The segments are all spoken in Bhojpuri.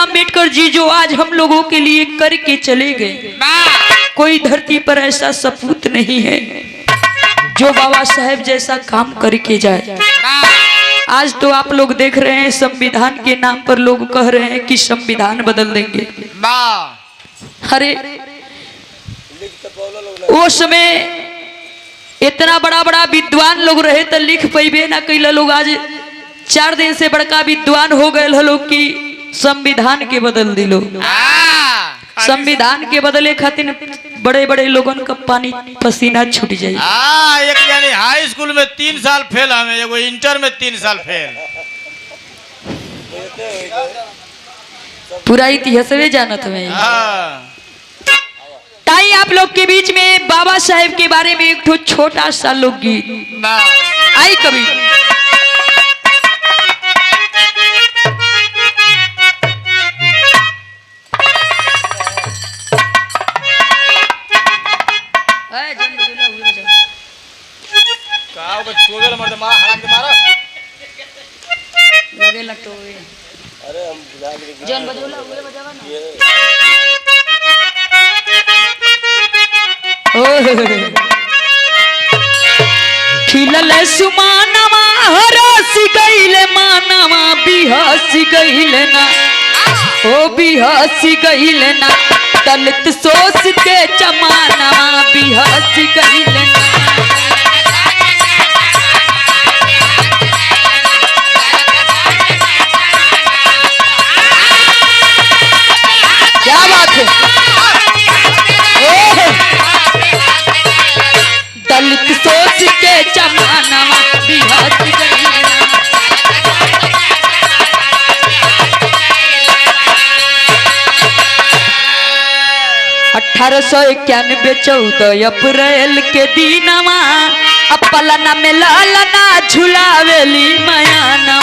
अम्बेडकर जी जो आज हम लोगों के लिए करके चले गए, कोई धरती पर ऐसा सपूत नहीं है जो बाबा साहेब जैसा काम करके जाए। आज तो आप लोग देख रहे हैं संविधान के नाम पर लोग कह रहे हैं कि संविधान बदल देंगे। अरे वो समय इतना बड़ा बड़ा विद्वान लोग रहे तो लिख पैबे ना कैला। लोग आज 4 दिन से बड़का विद्वान हो गए लोग कि संविधान के बदल दिलो। संविधान के बदले खातिर बड़े बड़े लोगन का पानी पसीना छूट जाए। एक यानी हाई स्कूल में 3 साल फेल, हमें एगो इंटर में 3 साल फेल। पूरा इतिहास में जानत हमें। ताई आप लोग के बीच में बाबा साहेब के बारे में एक ठो छोटा सा लोकगीत आई कभी। लगे लटो अरे हम जन बजोला हुए बजावा ना। खिलल सुमानवा हरसी गइले मानवा बिहसी गइले ना, ओ बिहसी गइले ना, दलित सोच के जमानवा बिहसी गइले ना। क्या बात है। दलित सोच के जमाना बिहार गई ना। 1891 14 अप्रैल के दिनवा अपलना में लालना झुलावेली मयाना।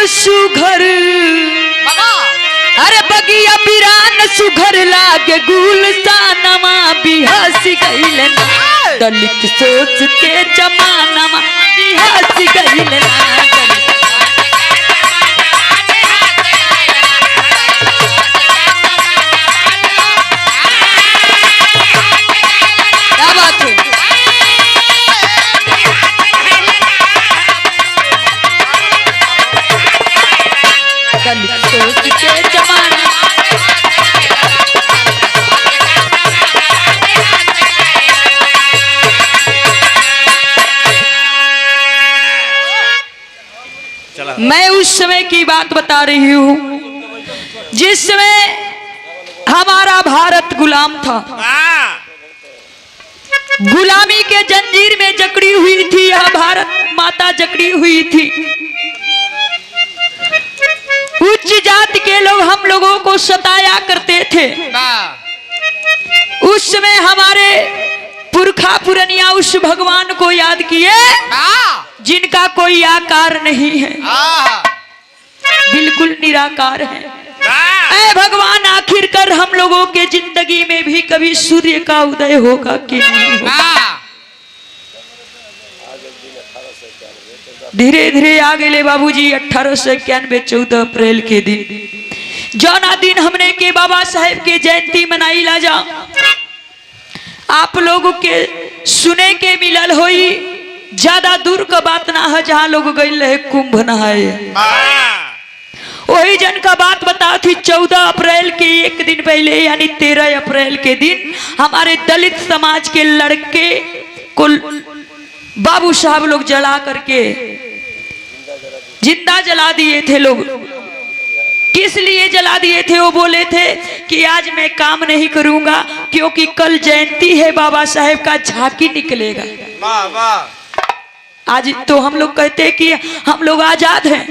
सुघर अरे बगिया बिरान सुघर लागे गुलसानमा बिहसी गइले ना, दलित सोच के जमानमा बिहसी गइले ना। क्या बात है। दलित सोच के जमाना मैं उस समय की बात बता रही हूँ जिस समय हमारा भारत गुलाम था। गुलामी के जंजीर में जकड़ी हुई थी यह भारत माता, जकड़ी हुई थी। उच्च जाति के लोग हम लोगों को सताया करते थे। उस समय हमारे पुरखा पुरनिया उस भगवान को याद किए जिनका कोई आकार नहीं है, बिल्कुल निराकार है। ऐ भगवान आखिरकार हम लोगों के जिंदगी में भी कभी सूर्य का उदय होगा कि नहीं होगा। धीरे धीरे आ गए बाबूजी 1891 14 अप्रैल के दिन, जौना दिन हमने के बाबा साहेब के जयंती मनाई ला जा। आप लोगों के सुने के मिलल होई, ज्यादा दूर का बात ना है, जहाँ लोग गए रहे कुंभ नहाए, वही जन का बात बता थी। 14 अप्रैल के एक दिन पहले यानी 13 अप्रैल के दिन हमारे दलित समाज के लड़के को बाबू साहब लोग जला करके जिंदा जला दिए थे। लोग किस लिए जला दिए थे? वो बोले थे कि आज मैं काम नहीं करूंगा क्योंकि कल जयंती है बाबा साहेब का, झांकी निकलेगा। वाह वाह। आज तो हम लोग कहते हैं कि हम लोग आजाद हैं,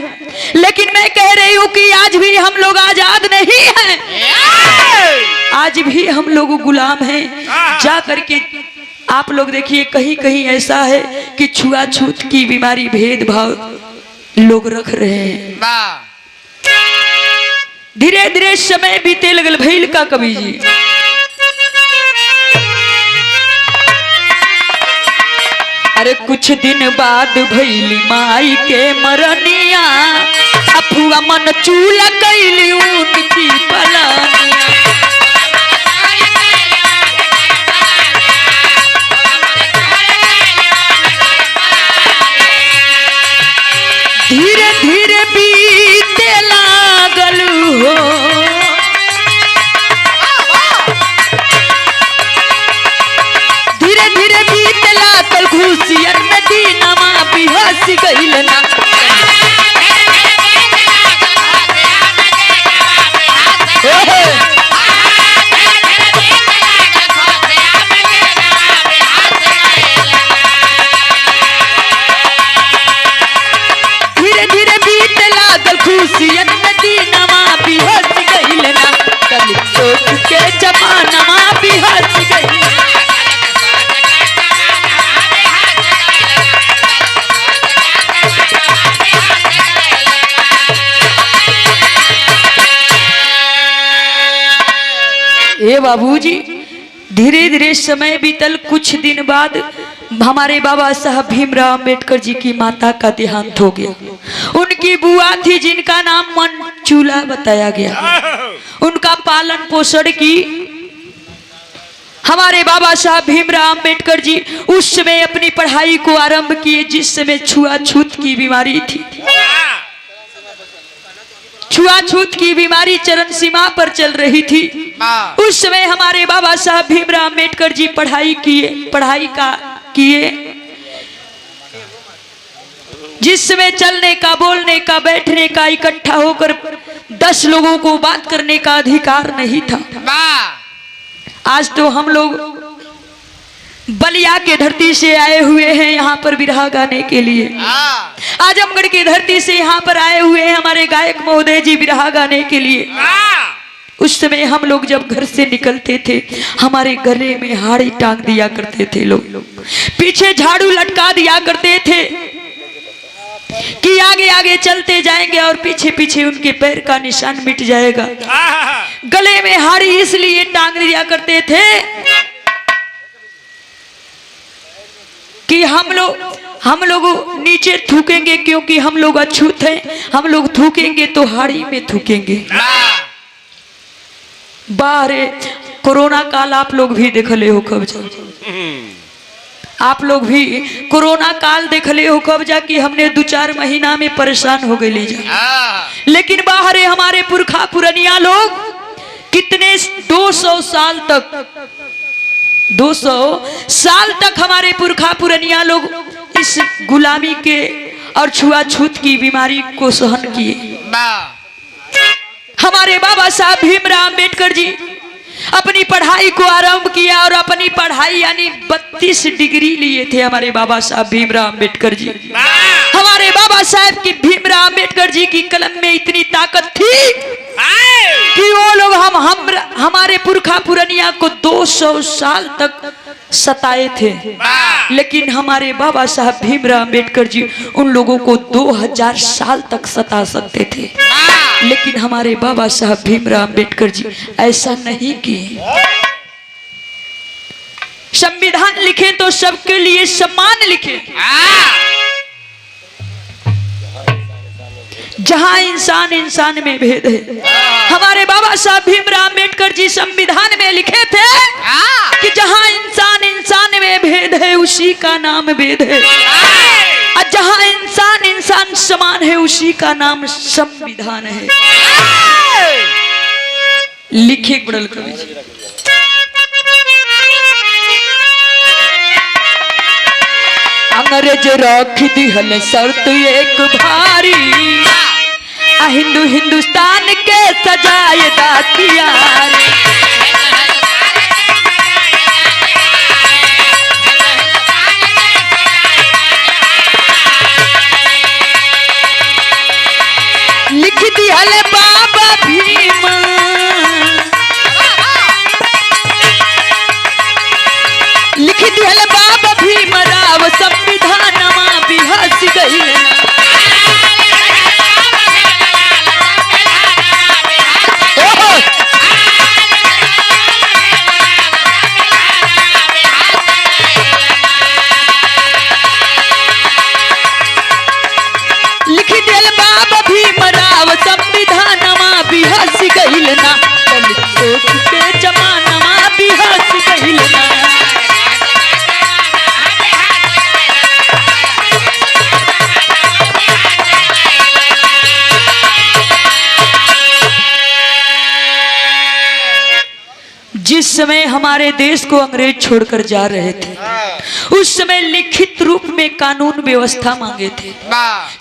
लेकिन मैं कह रही हूँ कि आज भी हम लोग आजाद नहीं हैं, आज भी हम लोग गुलाम हैं। जा करके आप लोग देखिए कहीं कहीं ऐसा है कि छुआछूत की बीमारी, भेदभाव लोग रख रहे हैं। धीरे धीरे समय बीते लगल भइल का कवि जी। अरे कुछ दिन बाद भैली माई के मरनिया, अफुआ मन चूला कैली उनकी पलानिया। धीरे धीरे बीते लागल हो, धीरे धीरे बीते लागल खुशियन में दीनमा बिहस गइल ना। धीरे धीरे बीते लागल खुशियन में दीनमा बिहस गइल ना। कल सोच के जमानमा बिहस गइल। ए बाबूजी, धीरे धीरे समय बीतल। कुछ दिन बाद हमारे बाबा साहब भीमराव अंबेडकर जी की माता का देहांत हो गया। उनकी बुआ थी जिनका नाम मनचूला बताया गया। उनका पालन पोषण की हमारे बाबा साहब भीमराव अंबेडकर जी उस समय अपनी पढ़ाई को आरंभ किए, जिस समय छुआछूत की बीमारी थी। छुआछूत की बीमारी चरम सीमा पर चल रही थी। उस समय हमारे बाबा साहब भीमराव अंबेडकर जी पढ़ाई किए, जिस समय चलने का, बोलने का, बैठने का, इकट्ठा होकर 10 लोगों को बात करने का अधिकार नहीं था। आज तो हम लोग बलिया के धरती से आए हुए हैं यहाँ पर बिरहा गाने के लिए। आजमगढ़ की धरती से यहाँ पर आए हुए हैं हमारे गायक महोदय जी बिरहा गाने के लिए। उस समय हम लोग जब घर से निकलते थे, हमारे गले में हाड़ी टांग दिया करते थे लोग, पीछे झाड़ू लटका दिया करते थे कि आगे आगे चलते जाएंगे और पीछे पीछे उनके पैर का निशान मिट जाएगा। गले में हाड़ी इसलिए टांग दिया करते थे कि हम लोग नीचे थूकेंगे, क्योंकि हम लोग अछूत हैं। हम लोग थूकेंगे तो हाड़ी में थूकेंगे। बाहरे कोरोना काल आप लोग भी देखले हो कब जा, आप लोग भी कोरोना काल देखले हो कब जा कि हमने 2-4 महीना में परेशान हो गए जा। लेकिन बाहरे हमारे पुरखा पुरनिया लोग कितने 200 साल तक हमारे पुरखा पुरनिया लोग इस गुलामी के और छुआछूत की बीमारी को सहन किए। हमारे बाबा साहब भीमराव अंबेडकर जी अपनी पढ़ाई को आरंभ किया और अपनी पढ़ाई यानी 32 डिग्री लिए थे हमारे बाबा साहब भीमराव अंबेडकर जी। हमारे बाबा साहब की भीमराव अंबेडकर जी की कलम में इतनी ताकत थी कि वो लोग हमारे पुरखा पुरनिया को 200 साल तक सताए थे। लेकिन हमारे बाबा साहब भीमराव अंबेडकर जी उन लोगों को 2000 साल तक सता सकते थे। लेकिन हमारे बाबा साहब भीमराव अंबेडकर जी ऐसा नहीं किए। संविधान लिखे तो सबके लिए सम्मान लिखे, जहां इंसान इंसान में भेद है। हमारे बाबा साहब भीमराव अंबेडकर जी संविधान में लिखे थे कि जहां इंसान इंसान में भेद है उसी का नाम वेद है, और जहां इंसान इंसान समान है उसी का नाम संविधान है। लिखे बड़ल कवि जी। अंग्रेज रख दिहल शर्त एक भारी, हिंदुस्तान के सजाए दातियार। लिख दिहल बाबा भीम, लिख दिहल बाबा भीमराव संविधानमा बिहस गइल। हमारे देश को अंग्रेज छोड़कर जा रहे थे, उस समय लिखित रूप में कानून व्यवस्था मांगे थे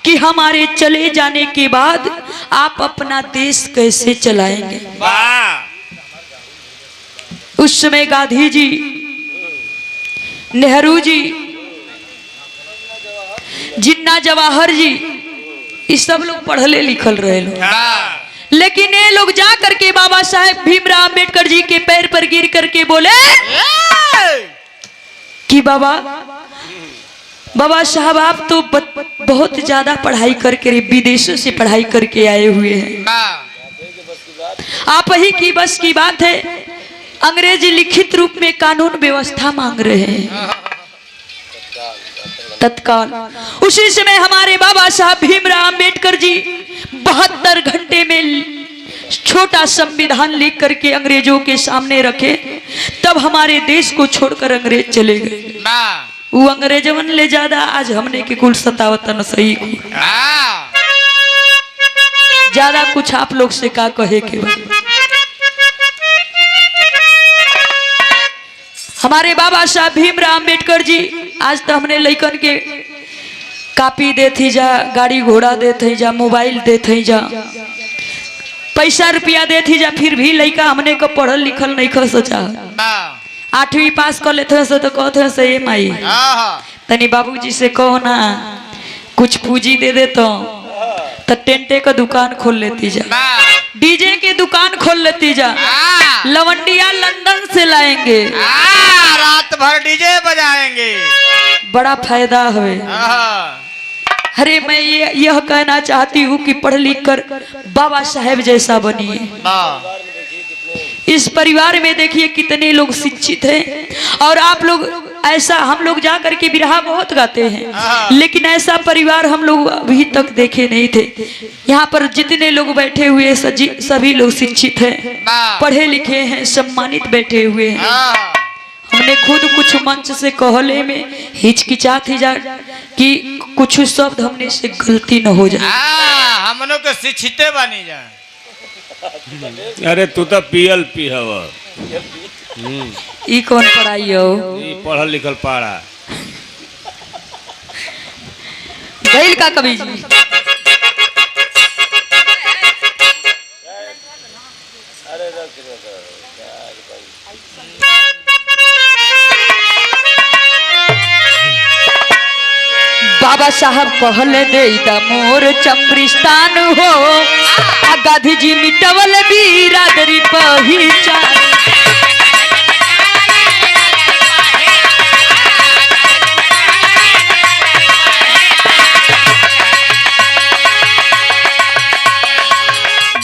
कि हमारे चले जाने के बाद आप अपना देश कैसे चलाएंगे। उस समय गांधी जी, नेहरू जी, जिन्ना जवाहर जी, ये सब लोग पढ़ले लिखल रहे लोग, लेकिन ये लोग जा करके बाबा साहेब भीमराव अंबेडकर जी के पैर पर गिर करके बोले कि बाबा साहब आप तो बहुत ज्यादा पढ़ाई करके विदेशों से पढ़ाई करके आए हुए हैं, आप ही की बस की बात है, अंग्रेजी लिखित रूप में कानून व्यवस्था मांग रहे हैं। तत्काल उसी समय हमारे बाबा साहब भीमराव अंबेडकर जी 72 घंटे में छोटा संविधान लिख करके अंग्रेजों के सामने रखे, तब हमारे देश को छोड़कर अंग्रेज चले गए। वो अंग्रेजवन ले ज्यादा आज हमने के कुल सतावतन सही ज्यादा कुछ आप लोग से का कहे के बाद। हमारे बाबा साहब भीमराव अंबेडकर जी आज तो हमने लइकन के कापी देती जा, गाड़ी घोड़ा देते जा, मोबाइल देते जा, पैसा रुपया देती जा, फिर भी लइका हमने को पढ़ल लिखल नहीं कर सोचा। 8वीं पास कर लेते से तो कहते से ये माई तनी बाबूजी से कहो ना कुछ पूंजी दे दे तो टेंटे का दुकान खोल लेती जा, डीजे की दुकान खोल लेती जा, लवंडिया लंदन से लाएंगे, रात भर डीजे बजाएंगे, बड़ा फायदा है। अरे मैं यह कहना चाहती हूँ कि पढ़ लिख कर बाबा साहेब जैसा बनिए। इस परिवार में देखिए कितने लोग शिक्षित हैं, और आप लोग ऐसा, हम लोग जा करके बिरहा बहुत गाते हैं, लेकिन ऐसा परिवार हम लोग अभी तक देखे नहीं थे। यहाँ पर जितने लोग बैठे हुए सभी लोग शिक्षित हैं, पढ़े लिखे हैं, सम्मानित बैठे हुए हैं। हमने खुद कुछ मंच से कहले में हिचकिचात ही जा कि कुछ शब्द हमने से गलती न हो जाए। हम लोग के शिक्षित बनी जाए। अरे तू तो पीएल पी हवा, ई कौन पढ़ाई हो? पढ़ल लिखल पाड़ा गैल का कभी जी। बाबा साहब कहले दे मोर चमरिस्तान हो, गांधी जी मिटवल बिरादरी पहचान।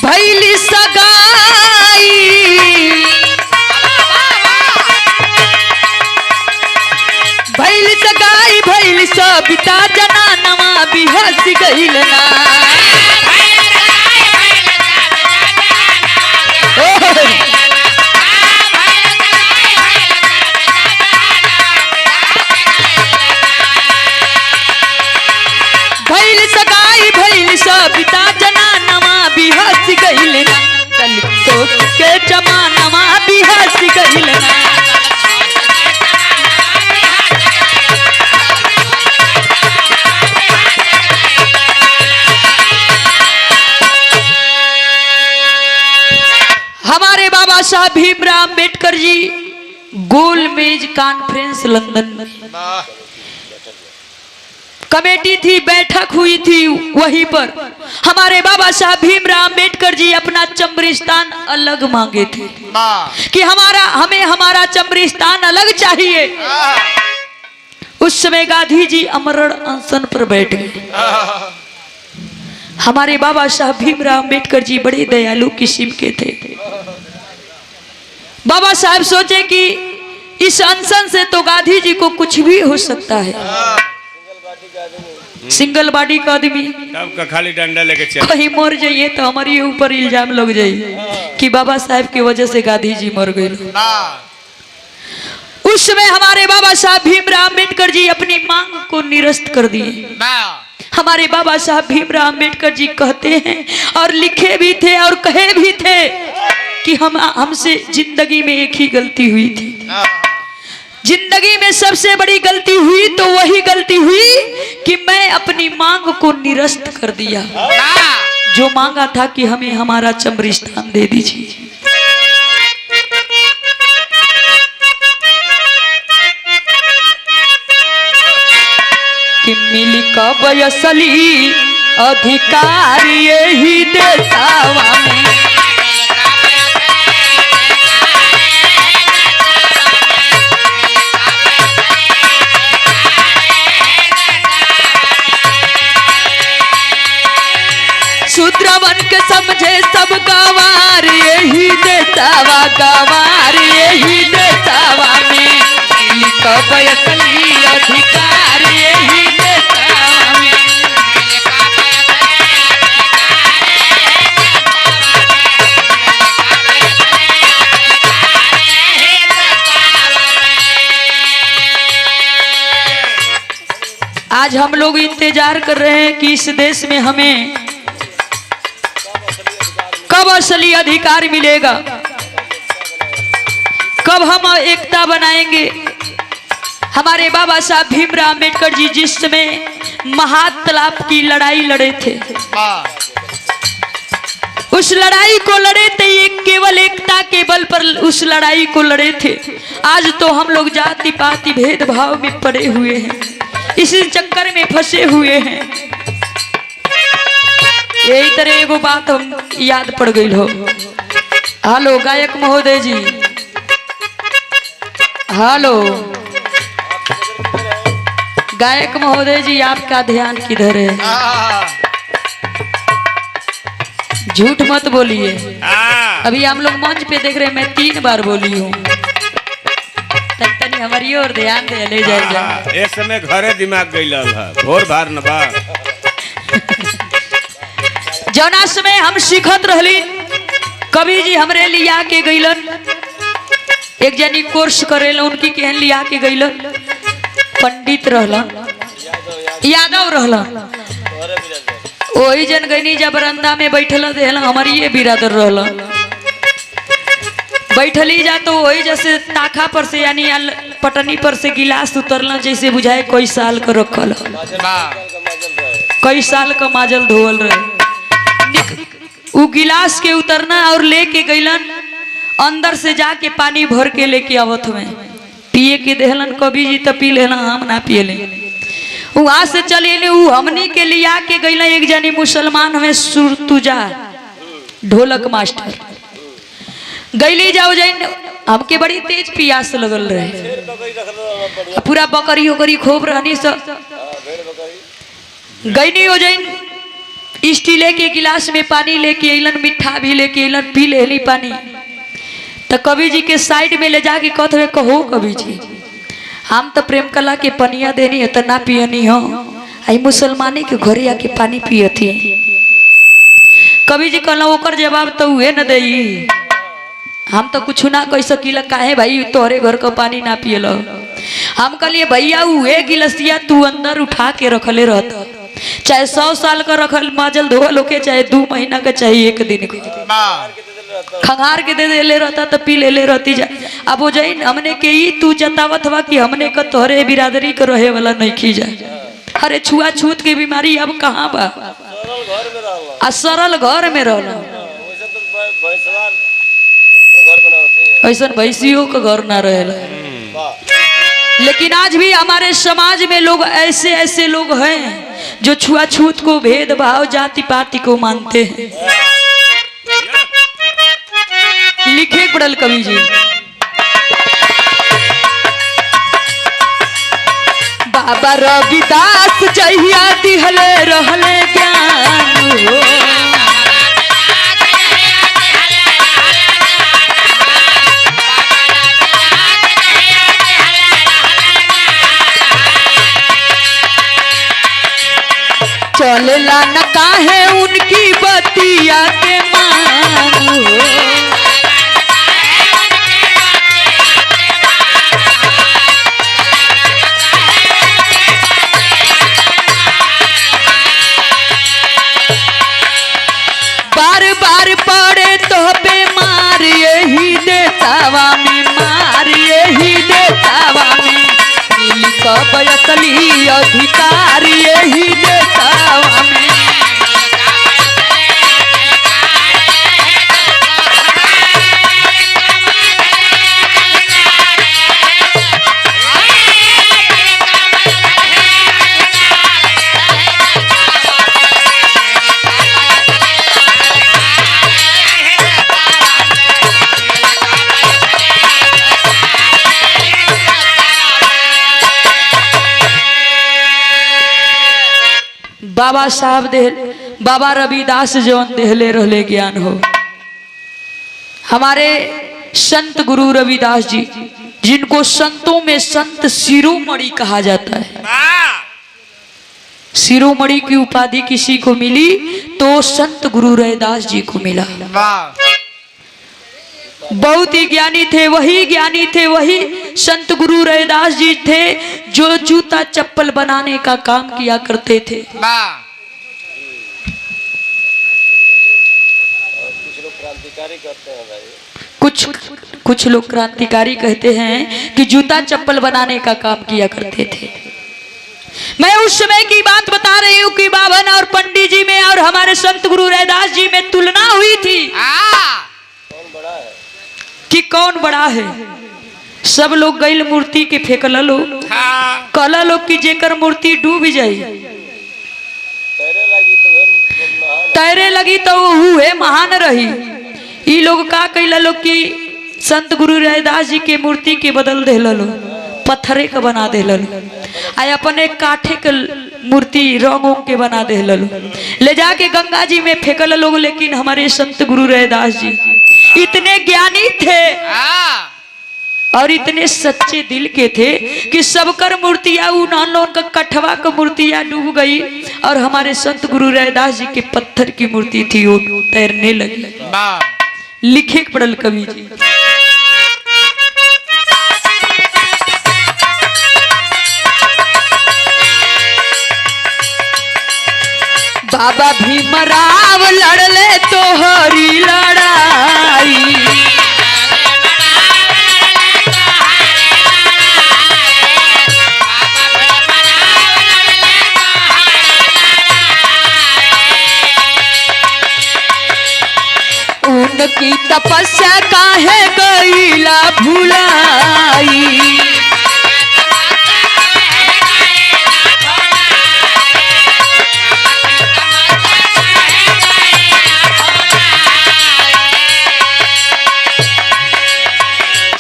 भैली सगाई भैली सगाई भैली सबिता जना नवा बिहस गइल ना। भैली सगाई भैली सबिता जना नवा बिहस गइल ना, दलितों के जमानवा बिहस गइल ना। हमारे बाबा साहब भीमराव अंबेडकर जी गोल मेज कॉन्फ्रेंस लंदन कमेटी थी, बैठक हुई थी, वहीं पर हमारे बाबा साहब भीमराव अंबेडकर जी अपना चमरिस्तान अलग मांगे थे कि हमें हमारा चमरिस्तान अलग चाहिए। उस समय गांधी जी अमरण अनशन पर बैठ गए। हमारे बाबा साहब भीमराव अंबेडकर जी बड़े दयालु किस्म के थे। बाबा साहब सोचे कि इस अनशन से तो गांधी जी को कुछ भी हो सकता है, सिंगल बॉडी का आदमी का खाली डंडा लेके चल, कहीं मर जाइए तो हमारे ऊपर इल्जाम लग जाइए कि बाबा साहब की वजह से गांधी जी मर गए। उस समय हमारे बाबा साहब भीमराव अंबेडकर जी अपनी मांग को निरस्त कर दिए। हमारे बाबा साहब भीमराव अंबेडकर जी कहते हैं और लिखे भी थे और कहे भी थे कि हमसे जिंदगी में एक ही गलती हुई थी। जिंदगी में सबसे बड़ी गलती हुई तो वही गलती हुई कि मैं अपनी मांग को निरस्त कर दिया। जो मांगा था कि हमें हमारा चमरिस्तान दे दीजिए। कि मिली कब असली अधिकार यही देशवा में। शूद्रवन के समझे सब गवार यही देशवा, गवार यही देशवा में। मिली कब असली अधिकार यही देशवा में। आज हम लोग इंतजार कर रहे हैं कि इस देश में हमें कब असली अधिकार मिलेगा, कब हम एकता बनाएंगे। हमारे बाबा साहब भीमराव अम्बेडकर जी जिस समय महातालाब की लड़ाई लड़े थे, उस लड़ाई को लड़े थे ये केवल एकता के बल पर उस लड़ाई को लड़े थे। आज तो हम लोग जाति पाति भेदभाव में पड़े हुए हैं, इसी चक्कर में फंसे हुए हैं। यही तरह एगो बात हम याद पड़ गई हो। हेलो गायक महोदय जी, हेलो गायक महोदय जी, आपका ध्यान किधर है? झूठ मत बोलिए। अभी हम लोग मंच पे देख रहे हैं, मैं 3 बार बोली हूँ। तनी हमारी ओर ध्यान दे ले जाएगा। इस समय घरे दिमाग गइल है, भोर भार न बा। जौना समय हम सीखत रहली, कवि जी हमरे लिया के गइलन। एक जनी कोर्स करेला, उनकी केहन लिया के गइलन। पंडित रहला, यादव रहला। वही जन गईनी जब बरंदा में बैठला देहला, हमारी ये बिरादर रहला। बैठली जा तो वही जैसे ताखा पर से यानी पटनी पर से गिलास उतरला, जैसे बुझाए कई साल का रखल, कई साल का माजल धोवल रहे। वो गिलास के उतरना और लेके गईलन, अंदर से जाके पानी भर के लेके आवत में पिए के देहलन। कभी जी तो पी लेना, हम ना पिए ले। वहां से चले वो हमनी के लिया के गईला। एक जनी मुसलमान हमें सुरतुजा ढोलक मास्टर गईली जाओ जाइन, हमके बड़ी तेज प्यास लगल रहे, पूरा बकरी उकरी खूब रहनी सब। गईनी हो जाइन, स्टील के गिलास में पानी लेके अलन, मिठा भी लेके अलन, पी लेली पानी। तो कवि जी के साइड में ले जाके कहते कहो कवि जी, हम तो प्रेम कला के पनिया देनी है तो ना पियनी हो, आई मुसलमानी के घरे आके पानी पियती। कवि जी कहला ओकर जवाब तो उहे न दई, हम तो कुछ ना कह सकीला, काहे भाई तोहरे घर का पानी ना पियल। हम कहलिए भैया उहे गिलसिया तू अंदर उठा के रखले रहता, चाहे 100 साल का रखल माजल धोल होके, चाहे 2 महीना का, चाहे 1 दिन का, खंगार के दे ले रहता तो पी ले रहती जा। अब हो जाइन हमने के ही तू जतावत हवा कि हमने का तोहरे बिरादरी के रहे वाला नहीं की जा। अरे छुआछूत की बीमारी अब कहाँ बा, आ सरल घर में रहना। ऐसा भैंसियों का घर ना रहेला। लेकिन आज भी हमारे समाज में लोग ऐसे ऐसे लोग हैं जो छुआछूत को, भेदभाव, जाति पाति को मानते हैं। लिखे पड़ल कवि जी, बाबा रविदास जहिया दिहले रहले ज्ञान हो, चलेला न काहे उनकी बतिया के मान हो। बार बार पड़े तो पे मार असली अधिकार यही देशवा में। बाबा साहब बाबा रविदास जौन देहले रहले ज्ञान हो। हमारे संत गुरु रविदास जी, जिनको संतों में संत शिरोमणि कहा जाता है। शिरोमणि की उपाधि किसी को मिली तो संत गुरु रविदास जी को मिला। बहुत ही ज्ञानी थे, वही संत गुरु रविदास जी थे जो जूता चप्पल बनाने का काम किया करते थे। कुछ लोग क्रांतिकारी कहते हैं कि जूता चप्पल बनाने का काम किया करते थे। मैं उस समय की बात बता रही हूँ कि बावन और पंडित जी में और हमारे संत गुरु रविदास जी में तुलना हुई थी कि कौन बड़ा है। सब लोग गैल मूर्ति के फेंकल लो, कहला लोग कि जेकर मूर्ति डूब जाई, तैरे लगी तो हुए महान रही। ई लोग का कैला लोग कि संत गुरु रविदास जी के मूर्ति के बदल दे लो, पत्थरे का बना दे लो, आय अपने काठे के मूर्ति रंगों के बना दे लो, ले जाके गंगा जी में फेंकल लोग। लेकिन हमारे संत गुरु रविदास जी इतने ज्ञानी थे और इतने सच्चे दिल के थे कि सबकर मूर्तियां उन्होंने उनका कठवा का मूर्तियां डूब गई और हमारे संत गुरु रविदास जी के पत्थर की मूर्ति थी वो तैरने लगी। लिखे पड़ल कवि जी, बाबा भीमराव लड़ले तो हरी लड़ाई, उनकी तपस्या काहे गईला भुलाई,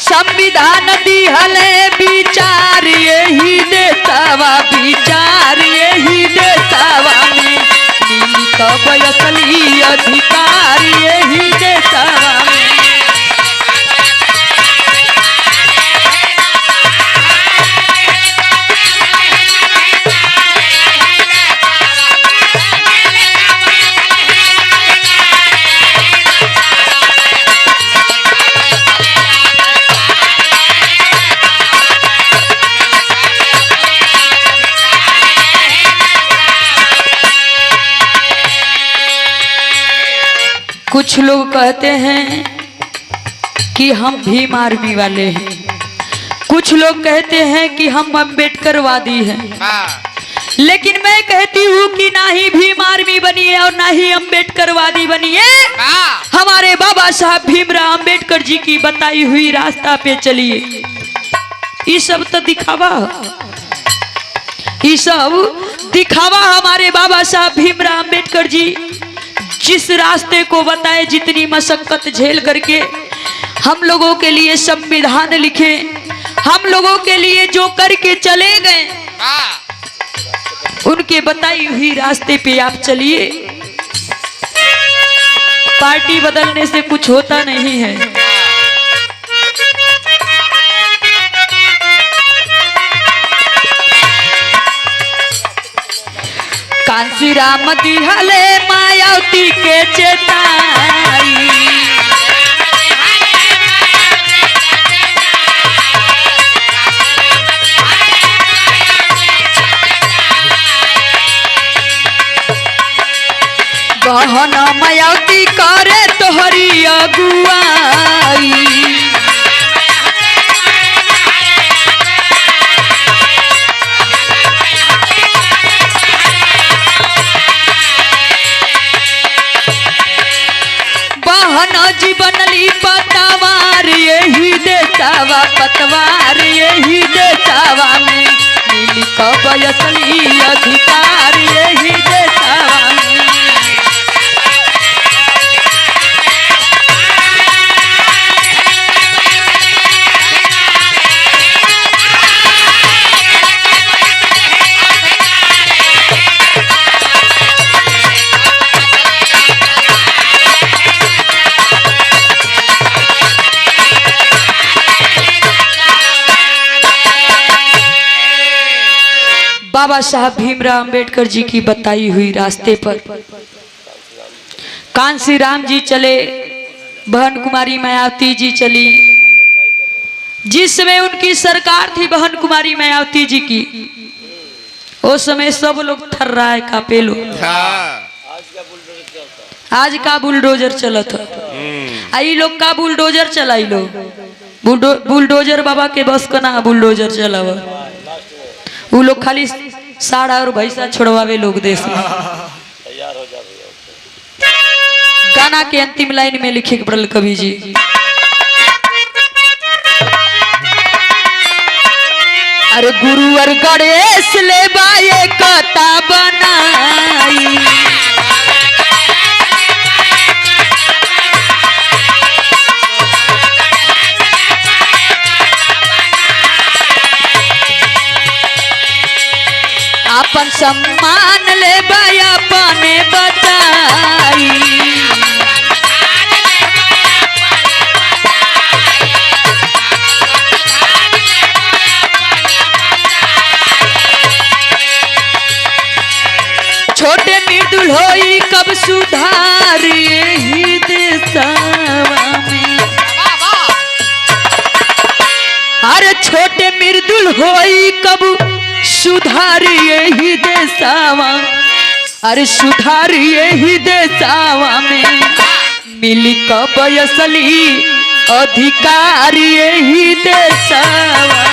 संविधान दिहले विचार यही देशवा, विचार यही देशवा में मिली कब असली अधिकार यही देशवा में। कुछ लोग कहते हैं कि हम भीम आर्मी वाले हैं, कुछ लोग कहते हैं कि हम अम्बेडकरवादी हैं, लेकिन मैं कहती हूँ कि ना ही भीम आर्मी बनिए और ना ही अम्बेडकरवादी बनिए। हमारे बाबा साहब भीमराव अम्बेडकर जी की बताई हुई रास्ता पे चलिए। ये सब तो दिखावा, ये सब दिखावा। हमारे बाबा साहब भीमराव अम्बेडकर जी जिस रास्ते को बताए, जितनी मशक्कत झेल करके हम लोगों के लिए संविधान लिखे, हम लोगों के लिए जो करके चले गए, उनके बताई हुई रास्ते पे आप चलिए। पार्टी बदलने से कुछ होता नहीं है। कांसी राम दिहले मायावती के चेताई, बहन मायावती करे तोहरी अगुआई, असली अधिकार यही देशवा में। बाबा साहब भीमराव अंबेडकर जी की बताई हुई रास्ते पर कांसी राम जी चले, बहन कुमारी मायावती जी चली। जिस समय उनकी सरकार थी बहन कुमारी मायावती जी की, उस समय सब लोग थर्राए कापे लो। आज का बुलडोजर चलत है, आई लोग का बुलडोजर चलाई लो। बुलडोजर बाबा के बस का ना बुलडोजर चलावा, वो लोग खाली साड़ा और भैंसा छोड़वावे लोग देश में। गाना के अंतिम लाइन में लिखे पड़ल कवि जी, अरे गुरुवर गणेश ले बाए कथा बनाई, अपन सम्मान ले बाया पाने बताई। छोटे मृदुल होई कब सुधार यही देशवा में। अरे छोटे मृदुल होई कब सुधार यही देशवा, अरे सुधार यही देशवा में। मिली कब असली अधिकार यही देशवा।